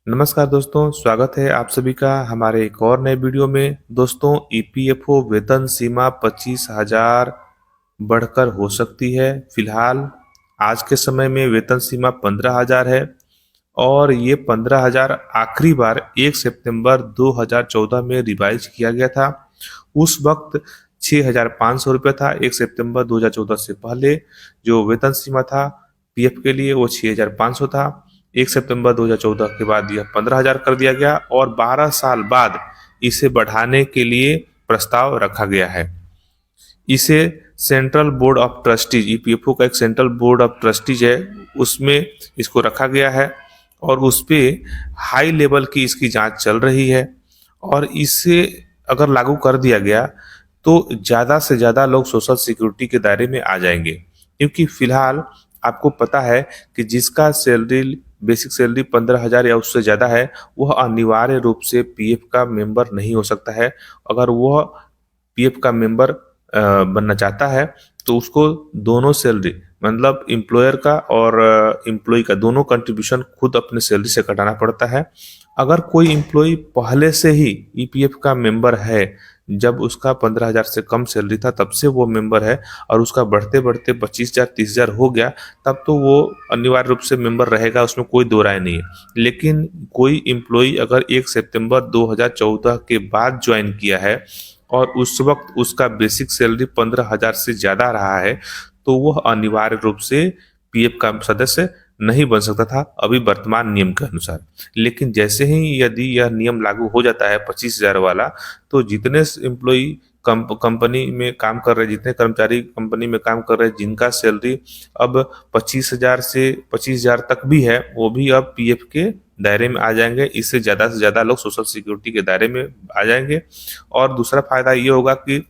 नमस्कार दोस्तों, स्वागत है आप सभी का हमारे एक और नए वीडियो में। दोस्तों, ईपीएफओ वेतन सीमा 25,000 बढ़कर हो सकती है। फिलहाल आज के समय में वेतन सीमा 15,000 है और ये 15,000 आखिरी बार 1 सितंबर 2014 में रिवाइज किया गया था। उस वक्त 6,500 रुपये था। 1 सितंबर 2014 से पहले जो वेतन सीमा था पीएफ के लिए वो 6,500 था। 1 सितंबर 2014 के बाद यह 15,000 कर दिया गया और 12 साल बाद इसे बढ़ाने के लिए प्रस्ताव रखा गया है। इसे central board of trustees, EPFO का एक सेंट्रल बोर्ड ऑफ ट्रस्टीज है, उसमें इसको रखा गया है और उस पे हाई लेवल की इसकी जांच चल रही है। और इसे अगर लागू कर दिया गया तो ज़्यादा से ज़्यादा लोग सोशल सिक्योरिटी के दायरे में आ जाएंगे, क्योंकि फिलहाल आपको पता है कि जिसका सैलरी बेसिक सैलरी 15,000 या उससे ज़्यादा है वह अनिवार्य रूप से पीएफ का मेंबर नहीं हो सकता है। अगर वह पीएफ का मेंबर बनना चाहता है तो उसको दोनों सैलरी, मतलब एम्प्लॉयर का और एम्प्लॉय का, दोनों कंट्रीब्यूशन खुद अपने सैलरी से कटाना पड़ता है। अगर कोई एम्प्लॉय पहले से ही ईपीएफ का मेंबर है, जब उसका 15,000 से कम सैलरी था तब से वो मेंबर है और उसका बढ़ते बढ़ते 25,000 30,000 हो गया, तब तो वो अनिवार्य रूप से मेंबर रहेगा, उसमें कोई दो राय नहीं है। लेकिन कोई एम्प्लॉय अगर 1 सितंबर 2014 के बाद ज्वाइन किया है और उस वक्त उसका बेसिक सैलरी 15,000 से ज़्यादा रहा है तो वह अनिवार्य रूप से पीएफ का सदस्य नहीं बन सकता था अभी वर्तमान नियम के अनुसार। लेकिन जैसे ही यदि यह नियम लागू हो जाता है 25,000 वाला, तो जितने एम्प्लॉई कंपनी में काम कर रहे, जितने कर्मचारी कंपनी में काम कर रहे जिनका सैलरी अब 25,000 से 25,000 तक भी है, वो भी अब पीएफ के दायरे में आ जाएंगे। इससे ज़्यादा से ज़्यादा लोग सोशल सिक्योरिटी के दायरे में आ जाएंगे। और दूसरा फायदा ये होगा कि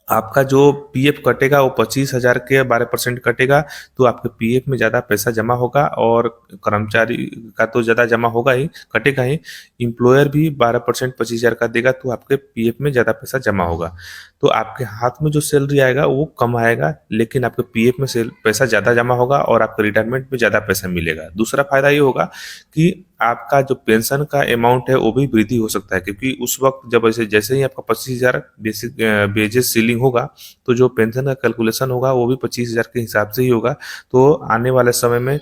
आपका जो पीएफ कटेगा वो 25,000 के 12% कटेगा, तो आपके पीएफ में ज़्यादा पैसा जमा होगा और कर्मचारी का तो ज़्यादा जमा होगा ही, कटेगा ही। एम्प्लॉयर भी 12% 25,000 का देगा तो आपके पीएफ में ज़्यादा पैसा जमा होगा। तो आपके हाथ में जो सैलरी आएगा वो कम आएगा, लेकिन आपके पीएफ में पैसा ज़्यादा जमा होगा और आपके रिटायरमेंट में ज़्यादा पैसा मिलेगा। दूसरा फायदा ये होगा कि आपका जो पेंशन का अमाउंट है वो भी वृद्धि हो सकता है, क्योंकि उस वक्त जब जैसे जैसे ही आपका 25,000 बेसिक वेजेस सीलिंग होगा तो जो पेंशन का कैलकुलेशन होगा वो भी 25,000 के हिसाब से ही होगा। तो आने वाले समय में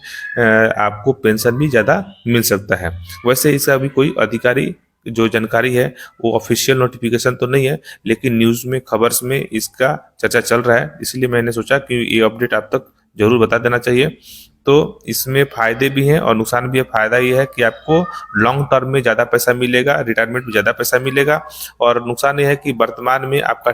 आपको पेंशन भी ज़्यादा मिल सकता है। वैसे इसका अभी कोई अधिकारी जो जानकारी है वो ऑफिशियल नोटिफिकेशन तो नहीं है, लेकिन न्यूज़ में खबर्स में इसका चर्चा चल रहा है, इसलिए मैंने सोचा कि ये अपडेट आप तक जरूर बता देना चाहिए। तो इसमें फायदे भी हैं और नुकसान भी है। फायदा ये है कि आपको लॉन्ग टर्म में ज़्यादा पैसा मिलेगा, रिटायरमेंट में ज़्यादा पैसा मिलेगा। और नुकसान ये है कि वर्तमान में आपका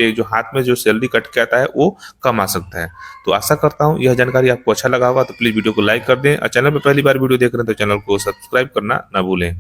जो हाथ में जो सैलरी कट के आता है वो कम आ सकता है। तो आशा करता हूँ यह जानकारी आपको अच्छा लगा होगा, तो प्लीज़ वीडियो को लाइक कर दें और चैनल पर पहली बार वीडियो देख रहे हैं तो चैनल को सब्सक्राइब करना ना भूलें।